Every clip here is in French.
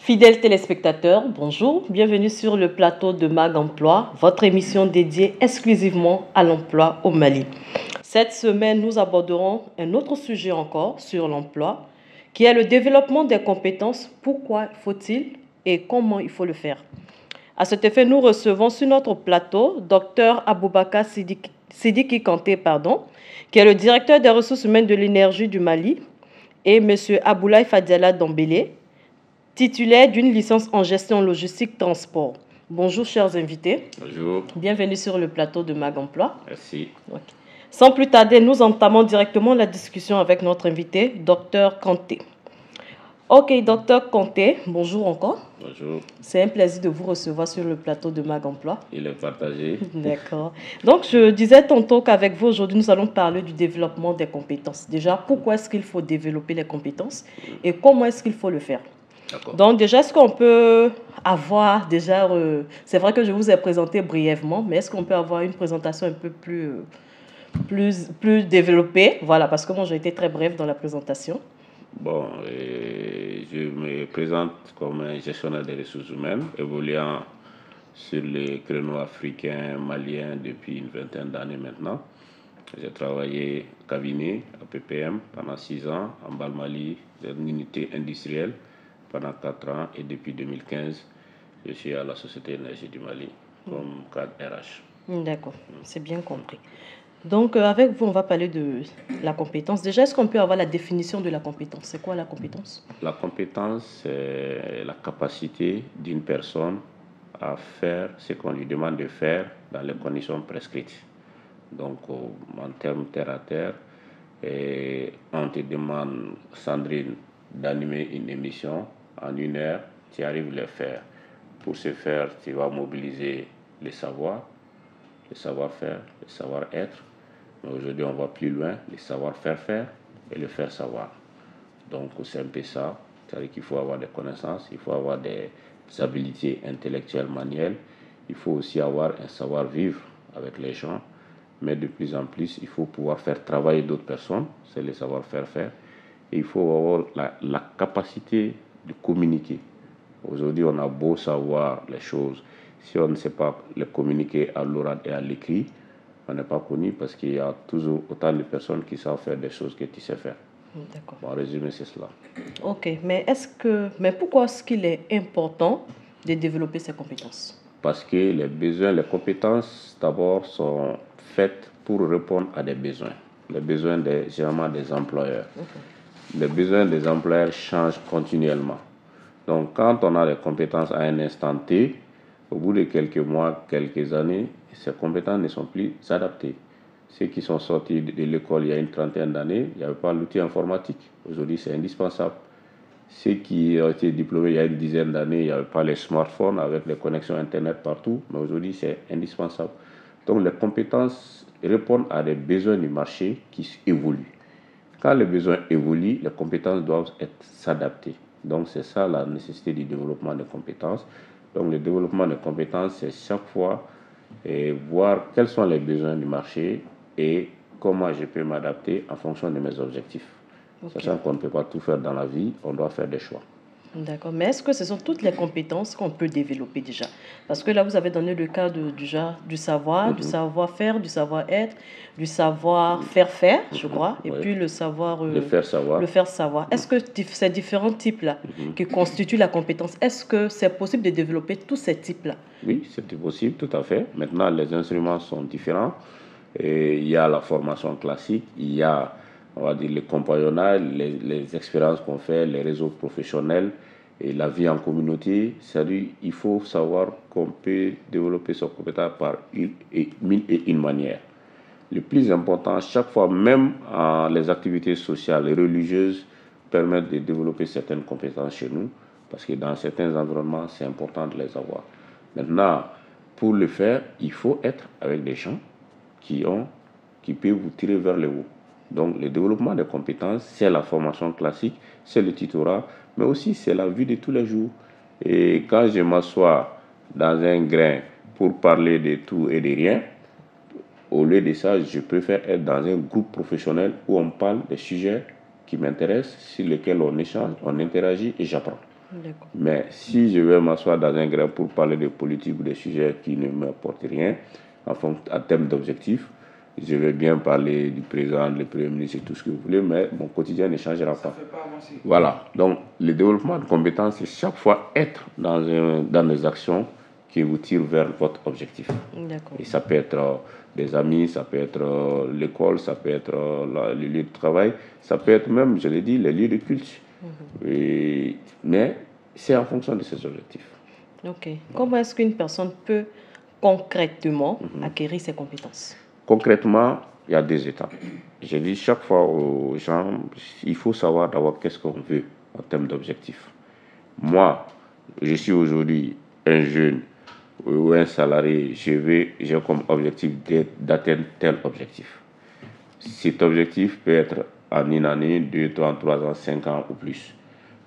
Fidèles téléspectateurs, bonjour, bienvenue sur le plateau de Mag Emploi, votre émission dédiée exclusivement à l'emploi au Mali. Cette semaine, nous aborderons un autre sujet encore sur l'emploi, qui est le développement des compétences. Pourquoi faut-il et comment il faut le faire? À cet effet, nous recevons sur notre plateau Dr Aboubakar Sidiki Kanté, qui est le directeur des ressources humaines de l'énergie du Mali, et M. Aboulaye Fadiala Dombélé, titulaire d'une licence en gestion logistique transport. Bonjour chers invités. Bonjour. Bienvenue sur le plateau de Mag Emploi. Merci. Okay. Sans plus tarder, nous entamons directement la discussion avec notre invité, Dr Kanté. Ok, Dr Kanté, bonjour encore. Bonjour. C'est un plaisir de vous recevoir sur le plateau de Mag Emploi. Il est partagé. D'accord. Donc, je disais tantôt qu'avec vous, aujourd'hui, nous allons parler du développement des compétences. Déjà, pourquoi est-ce qu'il faut développer les compétences et comment est-ce qu'il faut le faire? Donc déjà, est-ce qu'on peut avoir déjà... c'est vrai que je vous ai présenté brièvement, mais est-ce qu'on peut avoir une présentation un peu plus développée? Voilà, parce que moi, j'ai été très bref dans la présentation. Bon, je me présente comme un gestionnaire des ressources humaines, évoluant sur les créneaux africains, maliens depuis une vingtaine d'années maintenant. J'ai travaillé au cabinet, à PPM, pendant 6 ans, en Bas-Mali, dans une unité industrielle, pendant 4 ans, et depuis 2015, je suis à la Société Énergie du Mali comme cadre RH. D'accord, c'est bien compris. Donc, avec vous, on va parler de la compétence. Déjà, est-ce qu'on peut avoir la définition de la compétence? C'est quoi la compétence? La compétence, c'est la capacité d'une personne à faire ce qu'on lui demande de faire dans les conditions prescrites. Donc, en termes terre à terre, on te demande, Sandrine, d'animer une émission en 1 heure, tu arrives à le faire. Pour ce faire, tu vas mobiliser les savoirs, le savoir-faire, le savoir-être. Mais aujourd'hui, on va plus loin, le savoir-faire faire et le faire savoir. Donc, c'est un peu ça. C'est-à-dire qu'il faut avoir des connaissances, il faut avoir des habilités intellectuelles, manuelles. Il faut aussi avoir un savoir-vivre avec les gens. Mais de plus en plus, il faut pouvoir faire travailler d'autres personnes. C'est le savoir-faire faire. Et il faut avoir la capacité de communiquer. Aujourd'hui, on a beau savoir les choses. Si on ne sait pas les communiquer à l'oral et à l'écrit, on n'est pas connu parce qu'il y a toujours autant de personnes qui savent faire des choses que tu sais faire. D'accord. Bon, en résumé, c'est cela. Ok, mais pourquoi est-ce qu'il est important de développer ces compétences? Parce que les besoins, les compétences, d'abord, sont faites pour répondre à des besoins. Les besoins généralement des employeurs. Les besoins des employeurs changent continuellement. Donc, quand on a des compétences à un instant T, au bout de quelques mois, quelques années, ces compétences ne sont plus adaptées. Ceux qui sont sortis de l'école il y a une trentaine d'années, il n'y avait pas l'outil informatique. Aujourd'hui, c'est indispensable. Ceux qui ont été diplômés il y a une dizaine d'années, il n'y avait pas les smartphones avec les connexions Internet partout, mais aujourd'hui, c'est indispensable. Donc, les compétences répondent à des besoins du marché qui évoluent. Quand les besoins évoluent, les compétences doivent s'adapter. Donc, c'est ça la nécessité du développement des compétences. Donc, le développement des compétences, c'est chaque fois voir quels sont les besoins du marché et comment je peux m'adapter en fonction de mes objectifs. Okay. Sachant qu'on ne peut pas tout faire dans la vie, on doit faire des choix. D'accord. Mais est-ce que ce sont toutes les compétences qu'on peut développer déjà? Parce que là, vous avez donné le cas du savoir, du savoir-faire, du savoir-être, du savoir-faire, je crois, et puis le savoir... le faire savoir. Le faire savoir. Est-ce que ces différents types-là qui constituent la compétence, est-ce que c'est possible de développer tous ces types-là? Oui, c'est possible, tout à fait. Maintenant, les instruments sont différents. Et il y a la formation classique, il y a, on va dire, le compagnonnage, les expériences qu'on fait, les réseaux professionnels et la vie en communauté. C'est-à-dire il faut savoir qu'on peut développer son compétence par une manière. Le plus important, chaque fois, même les activités sociales et religieuses permettent de développer certaines compétences chez nous, parce que dans certains environnements, c'est important de les avoir. Maintenant, pour le faire, il faut être avec des gens qui peuvent vous tirer vers le haut. Donc, le développement des compétences, c'est la formation classique, c'est le tutorat, mais aussi c'est la vie de tous les jours. Et quand je m'assois dans un grain pour parler de tout et de rien, au lieu de ça, je préfère être dans un groupe professionnel où on parle des sujets qui m'intéressent, sur lesquels on échange, on interagit et j'apprends. D'accord. Mais si je vais m'asseoir dans un grain pour parler de politique ou des sujets qui ne m'apportent rien, en termes d'objectifs, je vais bien parler du président, du premier ministre et tout ce que vous voulez, mais mon quotidien ne changera pas. Ça ne fait pas avancer. Voilà. Donc, le développement de compétences, c'est chaque fois être dans des actions qui vous tirent vers votre objectif. D'accord. Et ça peut être des amis, ça peut être l'école, ça peut être le lieu de travail, ça peut être même, je l'ai dit, les lieux de culte. Mais c'est en fonction de ces objectifs. Ok. Comment est-ce qu'une personne peut concrètement acquérir ses compétences? Concrètement, il y a deux étapes. Je dis chaque fois aux gens, il faut savoir d'abord qu'est-ce qu'on veut en termes d'objectifs. Moi, je suis aujourd'hui un jeune ou un salarié, j'ai comme objectif d'atteindre tel objectif. Cet objectif peut être en une année, 2, 3 ans, 5 ans ou plus.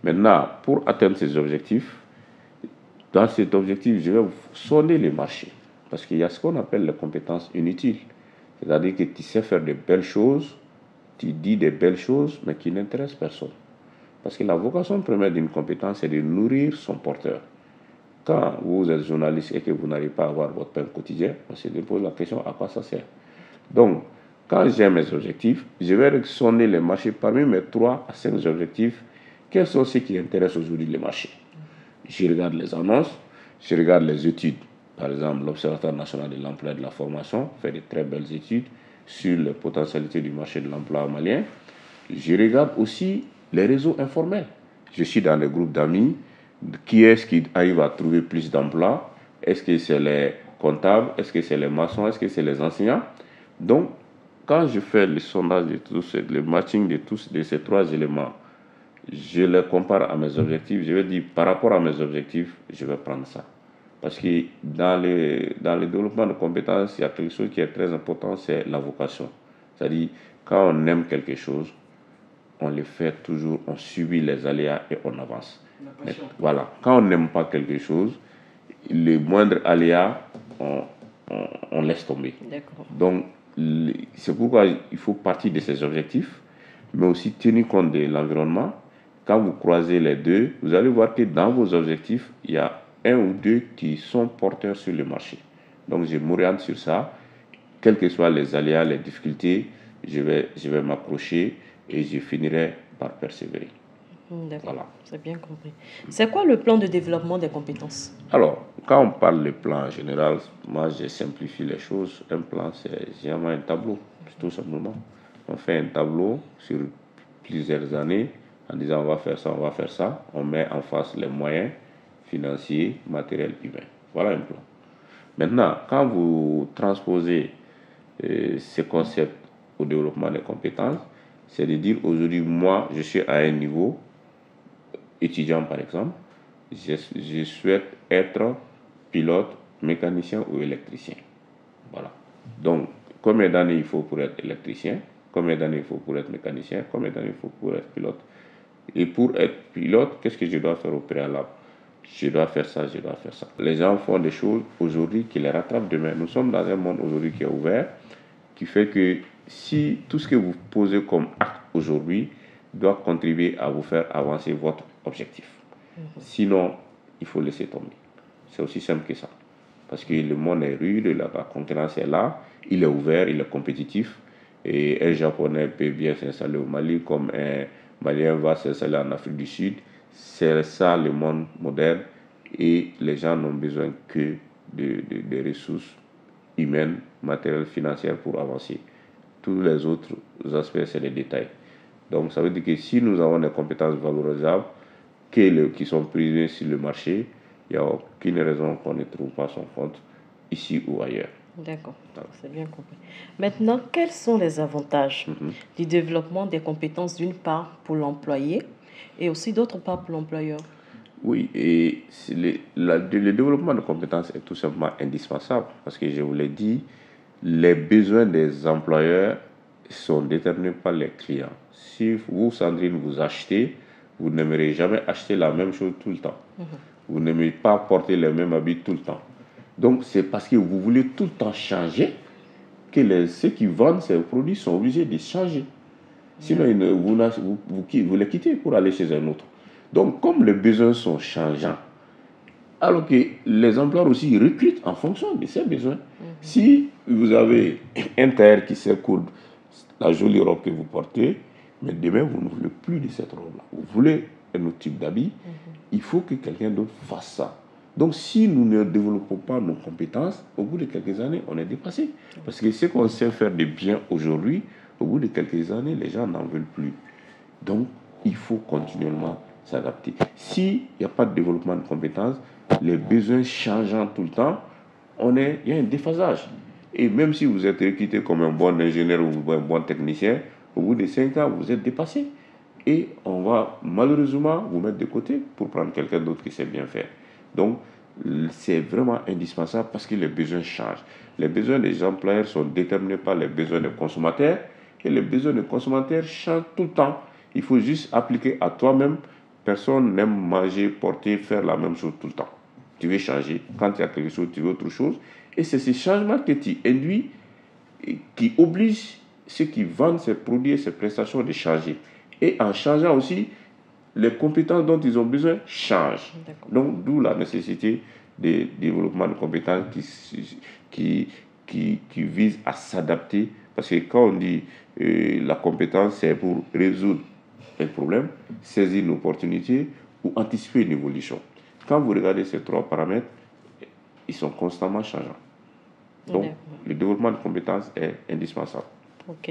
Maintenant, pour atteindre ces objectifs, dans cet objectif, je vais sonder les marchés. Parce qu'il y a ce qu'on appelle les compétences inutiles. C'est-à-dire que tu sais faire de belles choses, tu dis des belles choses, mais qui n'intéressent personne. Parce que la vocation première d'une compétence, c'est de nourrir son porteur. Quand vous êtes journaliste et que vous n'arrivez pas à avoir votre pain quotidien, on se pose la question à quoi ça sert. Donc, quand j'ai mes objectifs, je vais sonner les marchés parmi mes 3 à 5 objectifs. Quels sont ceux qui intéressent aujourd'hui les marchés? Je regarde les annonces, je regarde les études. Par exemple, l'Observatoire national de l'emploi et de la formation fait de très belles études sur les potentialités du marché de l'emploi malien. Je regarde aussi les réseaux informels. Je suis dans les groupes d'amis. Qui est-ce qui arrive à trouver plus d'emplois? Est-ce que c'est les comptables? Est-ce que c'est les maçons? Est-ce que c'est les enseignants? Donc, quand je fais le sondage de tous, le matching de ces 3 éléments, je les compare à mes objectifs. Je vais dire, par rapport à mes objectifs, je vais prendre ça. Parce que dans le développement de compétences, il y a quelque chose qui est très important, c'est la vocation. C'est-à-dire, quand on aime quelque chose, on le fait toujours, on subit les aléas et on avance. Mais, voilà. Quand on n'aime pas quelque chose, les moindres aléas, on laisse tomber. D'accord. Donc, c'est pourquoi il faut partir de ces objectifs, mais aussi tenir compte de l'environnement. Quand vous croisez les deux, vous allez voir que dans vos objectifs, il y a 1 ou 2 qui sont porteurs sur le marché. Donc, je m'oriente sur ça. Quels que soient les aléas, les difficultés, je vais m'accrocher et je finirai par persévérer. D'accord, voilà. C'est bien compris. C'est quoi le plan de développement des compétences? Alors, quand on parle de plan en général, moi je simplifie les choses. Un plan, c'est généralement un tableau, tout simplement. On fait un tableau sur plusieurs années en disant on va faire ça, on va faire ça. On met en face les moyens financiers, matériels, humains. Voilà un plan. Maintenant, quand vous transposez ces concepts au développement des compétences, c'est de dire aujourd'hui, moi, je suis à un niveau étudiant par exemple, je souhaite être pilote, mécanicien ou électricien. Voilà. Donc, combien d'années il faut pour être électricien? Combien d'années il faut pour être mécanicien? Combien d'années il faut pour être pilote? Et pour être pilote, qu'est-ce que je dois faire au préalable? Je dois faire ça, je dois faire ça. Les gens font des choses aujourd'hui qui les rattrapent demain. Nous sommes dans un monde aujourd'hui qui est ouvert, qui fait que si tout ce que vous posez comme acte aujourd'hui doit contribuer à vous faire avancer votre objectif. Sinon, il faut laisser tomber. C'est aussi simple que ça. Parce que le monde est rude, la concurrence est là, il est ouvert, il est compétitif. Et un Japonais peut bien s'installer au Mali comme un Malien va s'installer en Afrique du Sud. C'est ça le monde moderne. Et les gens n'ont besoin que de ressources humaines, matérielles, financières pour avancer. Tous les autres aspects, c'est des détails. Donc ça veut dire que si nous avons des compétences valorisables qui sont prisées sur le marché, il n'y a aucune raison qu'on ne trouve pas son compte ici ou ailleurs. D'accord, c'est bien compris. Maintenant, quels sont les avantages du développement des compétences d'une part pour l'employé et aussi d'autre part pour l'employeur? Oui, et le développement de compétences est tout simplement indispensable parce que je vous l'ai dit, les besoins des employeurs sont déterminés par les clients. Si vous, Sandrine, vous achetez, vous n'aimerez jamais acheter la même chose tout le temps. Vous n'aimez pas porter les mêmes habits tout le temps. Donc, c'est parce que vous voulez tout le temps changer que ceux qui vendent ces produits sont obligés de changer. Sinon, vous les quittez pour aller chez un autre. Donc, comme les besoins sont changeants, alors que les employeurs aussi recrutent en fonction de ces besoins. Si vous avez un tailleur qui sait coudre la jolie robe que vous portez, mais demain vous ne voulez plus de cette robe-là, vous voulez un autre type d'habit, il faut que quelqu'un d'autre fasse ça. Donc si nous ne développons pas nos compétences, au bout de quelques années, on est dépassé. Parce que ce qu'on sait faire de bien aujourd'hui, au bout de quelques années, les gens n'en veulent plus. Donc, il faut continuellement s'adapter. S'il n'y a pas de développement de compétences, les besoins changeant tout le temps, il y a un déphasage. Et même si vous êtes recruté comme un bon ingénieur ou un bon technicien, au bout de 5 ans, vous êtes dépassé. Et on va malheureusement vous mettre de côté pour prendre quelqu'un d'autre qui sait bien faire. Donc, c'est vraiment indispensable parce que les besoins changent. Les besoins des employeurs sont déterminés par les besoins des consommateurs et les besoins des consommateurs changent tout le temps. Il faut juste appliquer à toi-même. Personne n'aime manger, porter, faire la même chose tout le temps. Tu veux changer. Quand il y a quelque chose, tu veux autre chose. Et c'est ce changement que tu induis qui oblige ceux qui vendent ces produits et ces prestations de changer. Et en changeant aussi, les compétences dont ils ont besoin changent. Donc, d'où la nécessité de développement de compétences qui vise à s'adapter. Parce que quand on dit la compétence, c'est pour résoudre un problème, saisir une opportunité ou anticiper une évolution. Quand vous regardez ces 3 paramètres, ils sont constamment changeants. Donc, le développement de compétences est indispensable. Ok.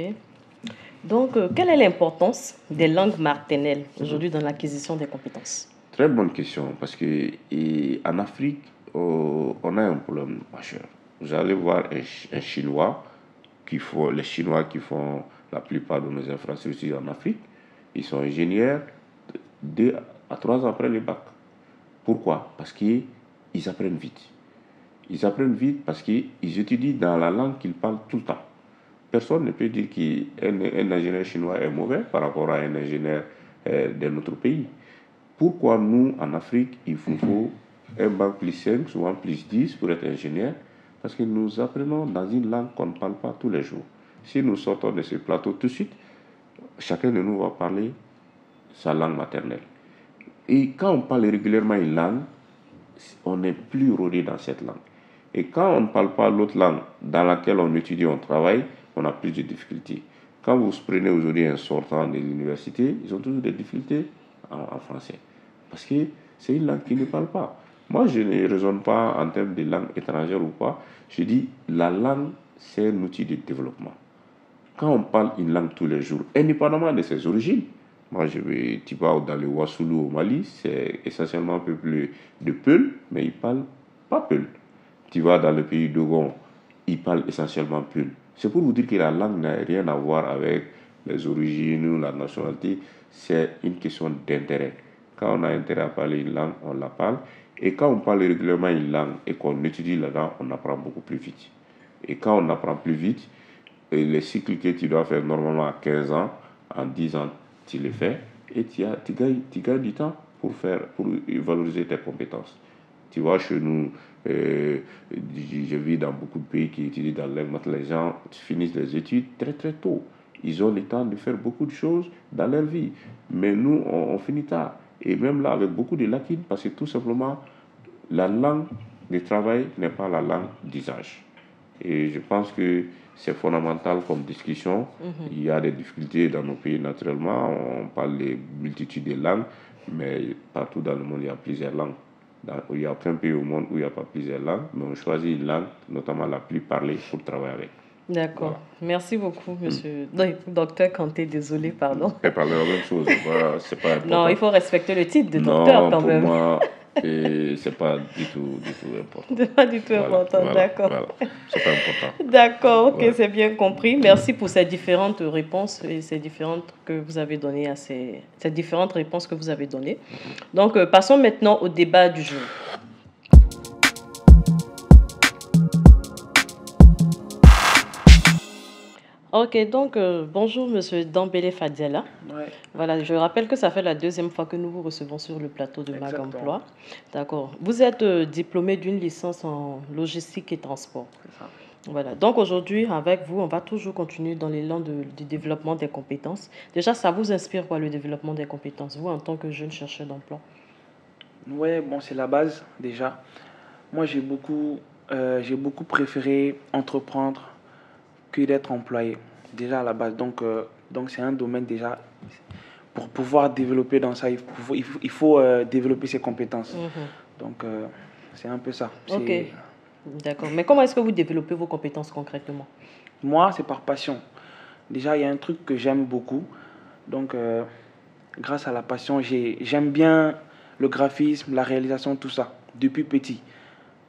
Donc, quelle est l'importance des langues maternelles aujourd'hui dans l'acquisition des compétences? Très bonne question, parce qu'en Afrique, on a un problème majeur. Vous allez voir un Chinois, les Chinois qui font la plupart de nos infrastructures en Afrique, ils sont ingénieurs 2 à 3 ans après le bac. Pourquoi? Parce qu'ils apprennent vite. Ils apprennent vite parce qu'ils étudient dans la langue qu'ils parlent tout le temps. Personne ne peut dire qu'un ingénieur chinois est mauvais par rapport à un ingénieur de notre pays. Pourquoi nous, en Afrique, il nous faut un bac plus 5, souvent plus 10 pour être ingénieur? Parce que nous apprenons dans une langue qu'on ne parle pas tous les jours. Si nous sortons de ce plateau tout de suite, chacun de nous va parler sa langue maternelle. Et quand on parle régulièrement une langue, on n'est plus rodé dans cette langue. Et quand on ne parle pas l'autre langue dans laquelle on étudie, on travaille, on a plus de difficultés. Quand vous prenez aujourd'hui un sortant de l'université, ils ont toujours des difficultés en français. Parce que c'est une langue qu'ils ne parlent pas. Moi, je ne raisonne pas en termes de langue étrangère ou pas. Je dis, la langue, c'est un outil de développement. Quand on parle une langue tous les jours, indépendamment de ses origines, moi, tu vas dans le Wassoulou au Mali, c'est essentiellement peuplé de Peul, mais ils ne parlent pas Peul. Tu vas dans le pays d'Ogon, ils parlent essentiellement Peul. C'est pour vous dire que la langue n'a rien à voir avec les origines ou la nationalité, c'est une question d'intérêt. Quand on a intérêt à parler une langue, on la parle. Et quand on parle régulièrement une langue et qu'on étudie la langue, on apprend beaucoup plus vite. Et quand on apprend plus vite, les cycles que tu dois faire normalement à 15 ans, en 10 ans, tu les fais et tu gagnes du temps pour valoriser tes compétences. Tu vois, chez nous, je vis dans beaucoup de pays qui étudient dans la langue. Les gens finissent les études très très tôt. Ils ont le temps de faire beaucoup de choses dans leur vie. Mais nous, on finit tard. Et même là, avec beaucoup de lacunes, parce que tout simplement, la langue de travail n'est pas la langue d'usage. Et je pense que c'est fondamental comme discussion. Il y a des difficultés dans nos pays naturellement. On parle de multitudes de langues, mais partout dans le monde, il y a plusieurs langues. Il n'y a aucun pays au monde où il n'y a pas plusieurs langues, mais on choisit une langue, notamment la plus parlée, pour travailler avec. D'accord. Voilà. Merci beaucoup, monsieur. Docteur Kanté, désolé, pardon. Et parler la même chose, c'est pas important. Non, il faut respecter le titre de docteur quand même. Pour moi, c'est pas du tout important. C'est pas du tout important, d'accord. Voilà. C'est pas important. D'accord, ok, c'est bien compris. Merci pour ces différentes réponses et ces différentes que vous avez données ces différentes réponses que vous avez données. Donc, passons maintenant au débat du jour. Ok, donc bonjour Monsieur Dambélé Fadiala. Ouais. Voilà, je rappelle que ça fait la deuxième fois que nous vous recevons sur le plateau de Mag Emploi. D'accord. Vous êtes diplômé d'une licence en logistique et transport. C'est ça. Voilà. Donc aujourd'hui, avec vous, on va toujours continuer dans l'élan du développement des compétences. Déjà, ça vous inspire quoi le développement des compétences, vous en tant que jeune chercheur d'emploi? Ouais, bon, c'est la base déjà. Moi, j'ai beaucoup préféré entreprendre que d'être employé, déjà à la base. Donc c'est un domaine déjà, pour pouvoir développer dans ça, il faut développer ses compétences. Mhm. Donc, c'est un peu ça. Ok, d'accord. Mais comment est-ce que vous développez vos compétences concrètement? Moi, c'est par passion. Déjà, il y a un truc que j'aime beaucoup. Donc, grâce à la passion, j'aime bien le graphisme, la réalisation, tout ça, depuis petit.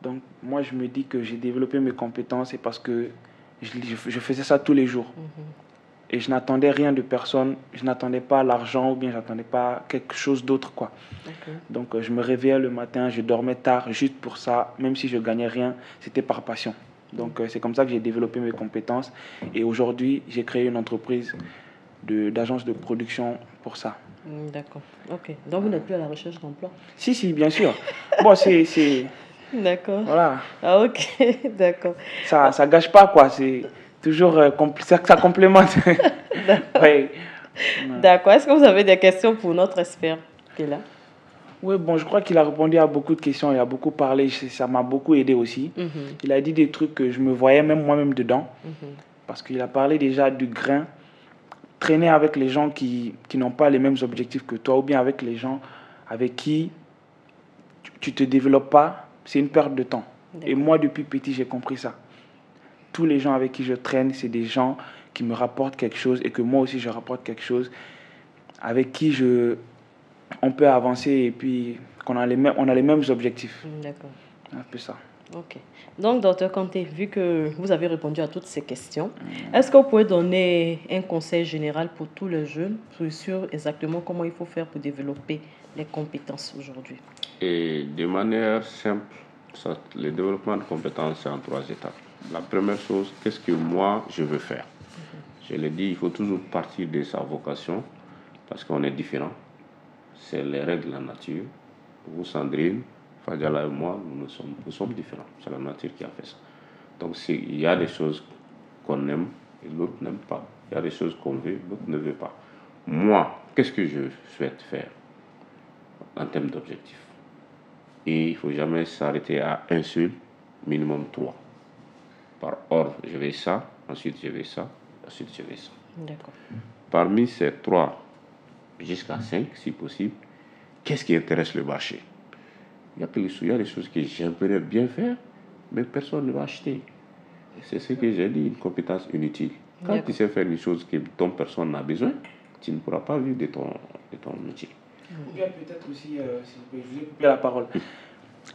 Donc, moi, je me dis que j'ai développé mes compétences et parce que je faisais ça tous les jours. Mhm. Et je n'attendais rien de personne. Je n'attendais pas l'argent ou bien j'attendais pas quelque chose d'autre, quoi. Ok. Donc, je me réveillais le matin, je dormais tard juste pour ça. Même si je gagnais rien, c'était par passion. Donc, c'est comme ça que j'ai développé mes compétences. Et aujourd'hui, j'ai créé une entreprise d'agence de production pour ça. D'accord. Ok. Donc vous n'êtes plus à la recherche d'emploi? Si, si, bien sûr. Bon, D'accord. voilà. Ah ok, d'accord. Ça gâche pas, quoi. C'est toujours, ça complémente. D'accord. Ouais. D'accord. Est-ce que vous avez des questions pour notre expert qui est là? Oui, bon, je crois qu'il a répondu à beaucoup de questions, il a beaucoup parlé, ça m'a beaucoup aidé aussi. Mhm. Il a dit des trucs que je me voyais même moi-même dedans, Mhm. parce qu'il a parlé déjà du grain, traîner avec les gens qui n'ont pas les mêmes objectifs que toi, ou bien avec les gens avec qui tu te développes pas, c'est une perte de temps. Et D'accord. moi, depuis petit, j'ai compris ça. Tous les gens avec qui je traîne, c'est des gens qui me rapportent quelque chose et que moi aussi, je rapporte quelque chose, avec qui on peut avancer et puis on a les mêmes objectifs. D'accord. Un peu ça. Ok. Donc, docteur Kanté, vu que vous avez répondu à toutes ces questions, est-ce que vous pouvez donner un conseil général pour tous les jeunes sur exactement comment il faut faire pour développer les compétences aujourd'hui? Et de manière simple, le développement de compétences, c'est en 3 étapes. La première chose, qu'est-ce que moi je veux faire? Je l'ai dit, il faut toujours partir de sa vocation parce qu'on est différents. C'est les règles de la nature. Vous, Sandrine, Fadjala et moi, nous sommes différents. C'est la nature qui a fait ça. Donc, il y a des choses qu'on aime et l'autre n'aime pas. Il y a des choses qu'on veut, l'autre ne veut pas. Moi, qu'est-ce que je souhaite faire en termes d'objectifs? Et il ne faut jamais s'arrêter à un seul, minimum 3. Par ordre, je vais ça, ensuite je vais ça, ensuite je vais ça. D'accord. Parmi ces 3 jusqu'à 5, si possible, qu'est-ce qui intéresse le marché? Il y a des choses que j'aimerais bien faire, mais personne ne va acheter. C'est ce que j'ai dit, une compétence inutile. Quand tu sais faire une chose dont personne n'a besoin, tu ne pourras pas vivre de ton métier. Ou bien peut-être aussi, s'il vous plaît, je vous ai coupé la parole.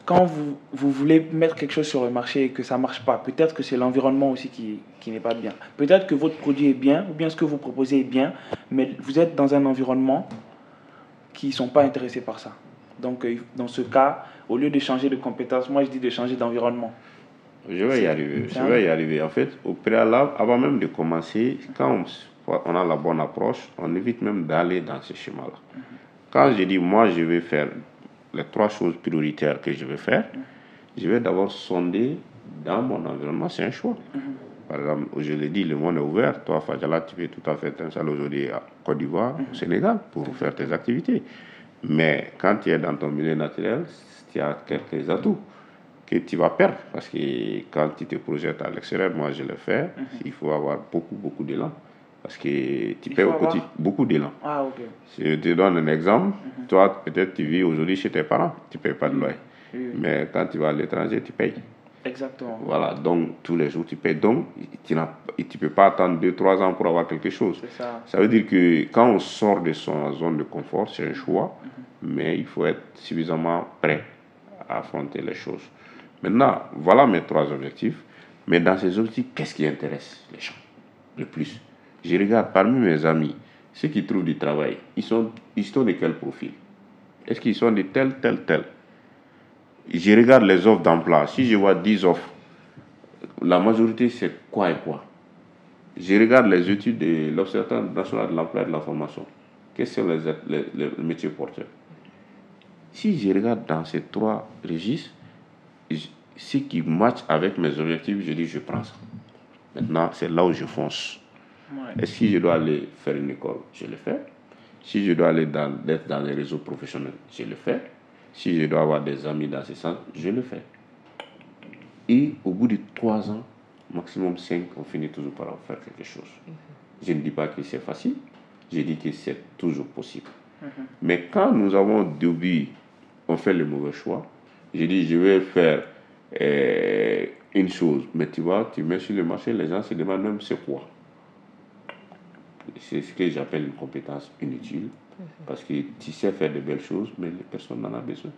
Quand vous voulez mettre quelque chose sur le marché et que ça ne marche pas, peut-être que c'est l'environnement aussi qui n'est pas bien. Peut-être que votre produit est bien, ou bien ce que vous proposez est bien, mais vous êtes dans un environnement qui ne sont pas intéressés par ça. Donc, dans ce cas, au lieu de changer de compétence, moi je dis de changer d'environnement. Je vais y arriver. Je vais y arriver. En fait, au préalable, avant même de commencer, quand on a la bonne approche, on évite même d'aller dans ce schéma-là. Quand je dis, moi, je vais faire les 3 choses prioritaires que je vais faire, je vais d'abord sonder dans mon environnement, c'est un choix. Par exemple, je l'ai dit, le monde est ouvert. Toi, Fadjala, tu peux tout à fait t'installer aujourd'hui à Côte d'Ivoire, au Sénégal, pour faire tes activités. Mais quand tu es dans ton milieu naturel, tu as quelques atouts que tu vas perdre. Parce que quand tu te projettes à l'extérieur, moi je le fais, il faut avoir beaucoup, beaucoup d'élan. Parce que tu payes au quotidien beaucoup d'élan. Ah, ok. Si je te donne un exemple, toi, peut-être tu vis aujourd'hui chez tes parents, tu ne payes pas de loyer. Mais quand tu vas à l'étranger, tu payes. Exactement. Voilà, donc tous les jours tu payes. Donc, tu ne peux pas attendre 2-3 ans pour avoir quelque chose. C'est ça. Ça veut dire que quand on sort de son zone de confort, c'est un choix, mais il faut être suffisamment prêt à affronter les choses. Maintenant, voilà mes 3 objectifs. Mais dans ces objectifs, qu'est-ce qui intéresse les gens le plus? Je regarde parmi mes amis, ceux qui trouvent du travail, ils sont de quel profil? Est-ce qu'ils sont de tel? Je regarde les offres d'emploi. Si je vois 10 offres, la majorité c'est quoi et quoi? Je regarde les études de l'Observatoire national de l'emploi et de la formation. Quels sont les métiers porteurs? Si je regarde dans ces 3 registres, ce qui match avec mes objectifs, je dis je prends ça. Maintenant, c'est là où je fonce. Et si je dois aller faire une école, je le fais. Si je dois aller être dans les réseaux professionnels, je le fais. Si je dois avoir des amis dans ce sens, je le fais. Et au bout de 3 ans, maximum 5, on finit toujours par en faire quelque chose. Je ne dis pas que c'est facile, je dis que c'est toujours possible. Mais quand nous avons au début, on fait le mauvais choix, je dis je vais faire une chose, mais tu vois, tu mets sur le marché, les gens se demandent même c'est quoi. C'est ce que j'appelle une compétence inutile, parce que tu sais faire de belles choses, mais les personnes n'en ont besoin.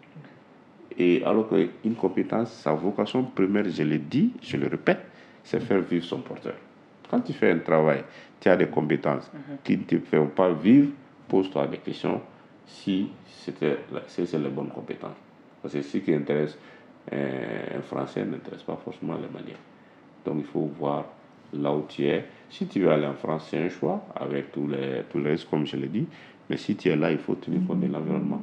Et alors qu'une compétence, sa vocation première, je le dis, je le répète, c'est faire vivre son porteur. Quand tu fais un travail, tu as des compétences qui ne te font pas vivre, pose-toi des questions si c'est les bonnes compétences. Parce que ce qui intéresse un Français n'intéresse pas forcément les Maliens. Donc il faut voir là où tu es. Si tu veux aller en France, c'est un choix, avec tous les risques, comme je l'ai dit. Mais si tu es là, il faut tenir compte de l'environnement.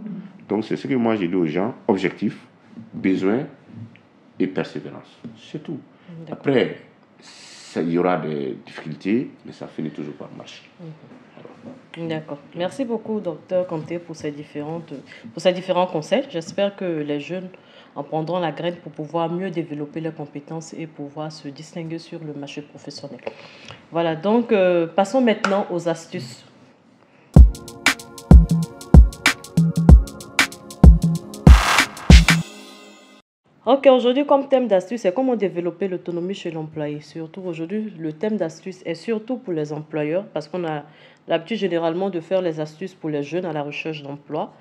Donc c'est ce que moi j'ai dit aux gens, objectif, besoin et persévérance. C'est tout. Après, il y aura des difficultés, mais ça finit toujours par marcher. D'accord. Merci beaucoup, docteur Kanté, pour ces différents conseils. J'espère que les jeunes en prendront la graine pour pouvoir mieux développer leurs compétences et pouvoir se distinguer sur le marché professionnel. Voilà, donc passons maintenant aux astuces. Ok, aujourd'hui, comme thème d'astuce, c'est comment développer l'autonomie chez l'employé. Surtout aujourd'hui, le thème d'astuce est surtout pour les employeurs parce qu'on a l'habitude généralement de faire les astuces pour les jeunes à la recherche d'emploi.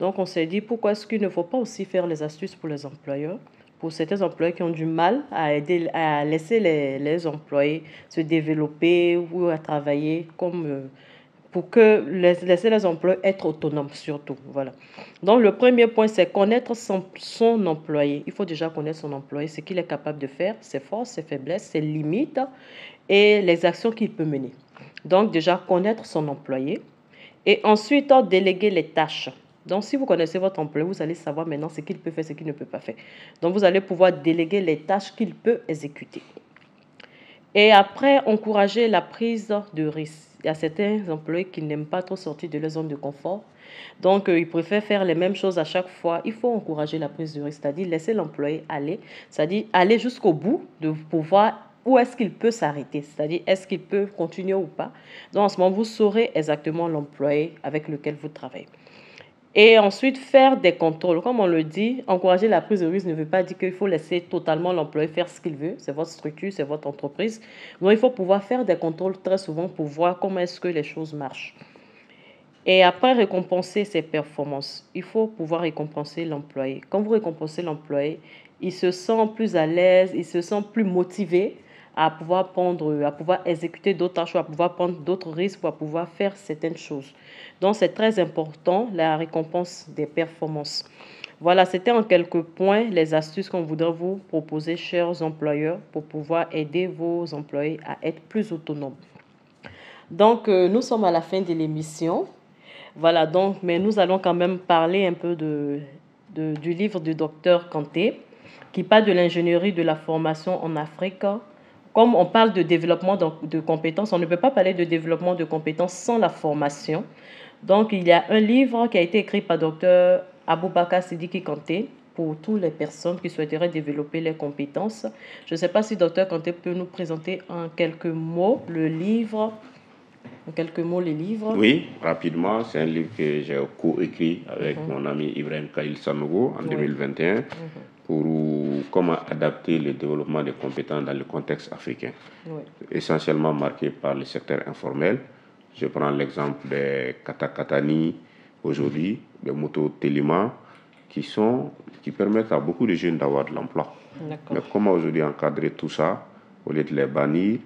Donc, on s'est dit pourquoi est-ce qu'il ne faut pas aussi faire les astuces pour les employeurs, pour certains employés qui ont du mal à laisser les employés se développer ou à travailler pour laisser les employés être autonomes surtout. Voilà. Donc, le premier point, c'est connaître son employé. Il faut déjà connaître son employé, ce qu'il est capable de faire, ses forces, ses faiblesses, ses limites et les actions qu'il peut mener. Donc, déjà, connaître son employé. Et ensuite, déléguer les tâches. Donc, si vous connaissez votre employé, vous allez savoir maintenant ce qu'il peut faire, ce qu'il ne peut pas faire. Donc, vous allez pouvoir déléguer les tâches qu'il peut exécuter. Et après, encourager la prise de risque. Il y a certains employés qui n'aiment pas trop sortir de leur zone de confort. Donc, ils préfèrent faire les mêmes choses à chaque fois. Il faut encourager la prise de risque, c'est-à-dire laisser l'employé aller, c'est-à-dire aller jusqu'au bout de pouvoir où est-ce qu'il peut s'arrêter, c'est-à-dire est-ce qu'il peut continuer ou pas. Donc, en ce moment, vous saurez exactement l'employé avec lequel vous travaillez. Et ensuite, faire des contrôles. Comme on le dit, encourager la prise de risque ne veut pas dire qu'il faut laisser totalement l'employé faire ce qu'il veut. C'est votre structure, c'est votre entreprise. Donc, il faut pouvoir faire des contrôles très souvent pour voir comment est-ce que les choses marchent. Et après, récompenser ses performances. Il faut pouvoir récompenser l'employé. Quand vous récompensez l'employé, il se sent plus à l'aise, il se sent plus motivé à pouvoir exécuter d'autres tâches, à pouvoir prendre d'autres risques, à pouvoir faire certaines choses. Donc, c'est très important, la récompense des performances. Voilà, c'était en quelques points les astuces qu'on voudrait vous proposer, chers employeurs, pour pouvoir aider vos employés à être plus autonomes. Donc, nous sommes à la fin de l'émission. Voilà, donc, mais nous allons quand même parler un peu du livre du docteur Kanté, qui parle de l'ingénierie de la formation en Afrique. Comme on parle de développement de compétences, on ne peut pas parler de développement de compétences sans la formation. Donc, il y a un livre qui a été écrit par docteur Aboubakar Sidiki Kanté pour toutes les personnes qui souhaiteraient développer les compétences. Je ne sais pas si docteur Kanté peut nous présenter en quelques mots le livre. En quelques mots, les livres. Oui, rapidement, c'est un livre que j'ai co-écrit avec mon ami Ibrahim Kaïl Sanogo en 2021 pour comment adapter le développement des compétences dans le contexte africain, essentiellement marqué par le secteur informel. Je prends l'exemple des katakatani aujourd'hui, des motos Télima, qui permettent à beaucoup de jeunes d'avoir de l'emploi. Mais comment aujourd'hui encadrer tout ça au lieu de les bannir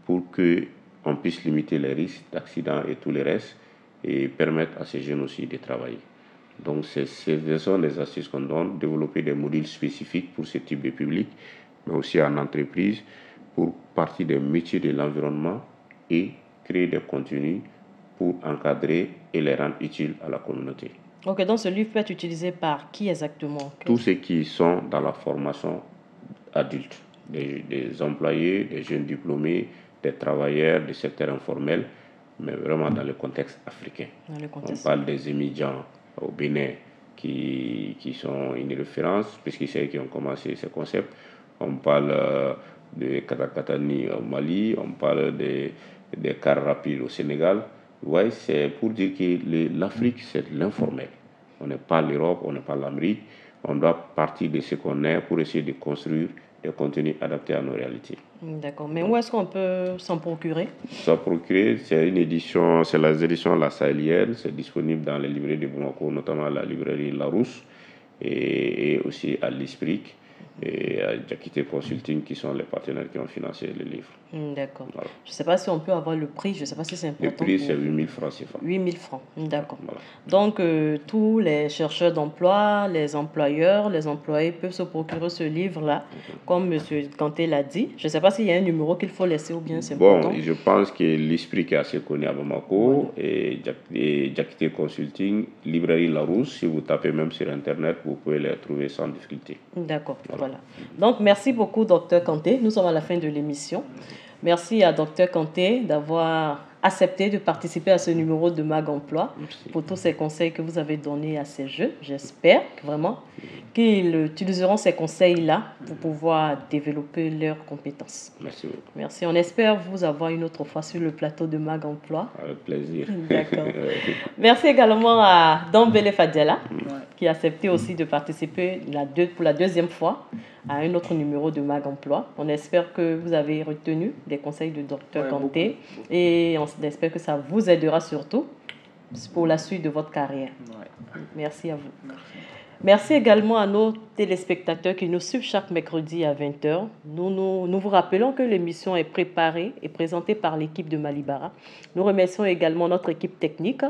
pour qu'on puisse limiter les risques d'accidents et tout le reste et permettre à ces jeunes aussi de travailler. Donc, ce sont des astuces qu'on donne, développer des modules spécifiques pour ce type de public, mais aussi en entreprise pour partir des métiers de l'environnement et créer des contenus pour encadrer et les rendre utiles à la communauté. Ok, donc ce livre peut être utilisé par qui exactement? Tous ceux qui sont dans la formation adultes, des employés, des jeunes diplômés, des travailleurs du secteur informel, mais vraiment dans le contexte africain. On parle des émigrants au Bénin qui sont une référence, puisque c'est eux qui ont commencé ce concept. On parle de Katakatani au Mali, on parle des cars rapides au Sénégal. Ouais, c'est pour dire que l'Afrique, c'est l'informel. On n'est pas l'Europe, on n'est pas l'Amérique. On doit partir de ce qu'on est pour essayer de construire des contenus adaptés à nos réalités. D'accord. Mais où est-ce qu'on peut s'en procurer? S'en procurer, c'est une édition, c'est les éditions La Sahélienne. C'est disponible dans les librairies de Bamako, notamment la librairie Larousse et aussi à l'Esprit et à Jakité Consulting, qui sont les partenaires qui ont financé le livre. D'accord. Voilà. Je ne sais pas si on peut avoir le prix, je ne sais pas si c'est important. Le prix, c'est 8 000 francs CFA. 8 000 francs, d'accord. Voilà. Donc, tous les chercheurs d'emploi, les employeurs, les employés peuvent se procurer ce livre-là, comme M. Kanté l'a dit. Je ne sais pas s'il y a un numéro qu'il faut laisser ou bien c'est important. Bon, je pense que l'Esprit qui est assez connu à Bamako et Jakité Consulting, librairie Larousse, si vous tapez même sur Internet, vous pouvez les trouver sans difficulté. D'accord, voilà. Donc, merci beaucoup, Dr Kanté. Nous sommes à la fin de l'émission. Merci à Dr Kanté d'avoir accepté de participer à ce numéro de Mag Emploi pour tous ces conseils que vous avez donnés à ces jeunes. J'espère vraiment qu'ils utiliseront ces conseils-là pour pouvoir développer leurs compétences. Merci beaucoup. Merci. On espère vous avoir une autre fois sur le plateau de Mag Emploi. Avec plaisir. D'accord. Merci également à Dambele Fadjala qui a accepté aussi de participer pour la deuxième fois à un autre numéro de Mag Emploi. On espère que vous avez retenu des conseils de Dr Kanté et on espère que ça vous aidera surtout pour la suite de votre carrière. Merci à vous. Merci également à nos téléspectateurs qui nous suivent chaque mercredi à 20h. Nous vous rappelons que l'émission est préparée et présentée par l'équipe de Malibara. Nous remercions également notre équipe technique.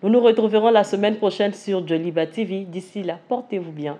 Nous nous retrouverons la semaine prochaine sur Joliba TV. D'ici là, portez-vous bien.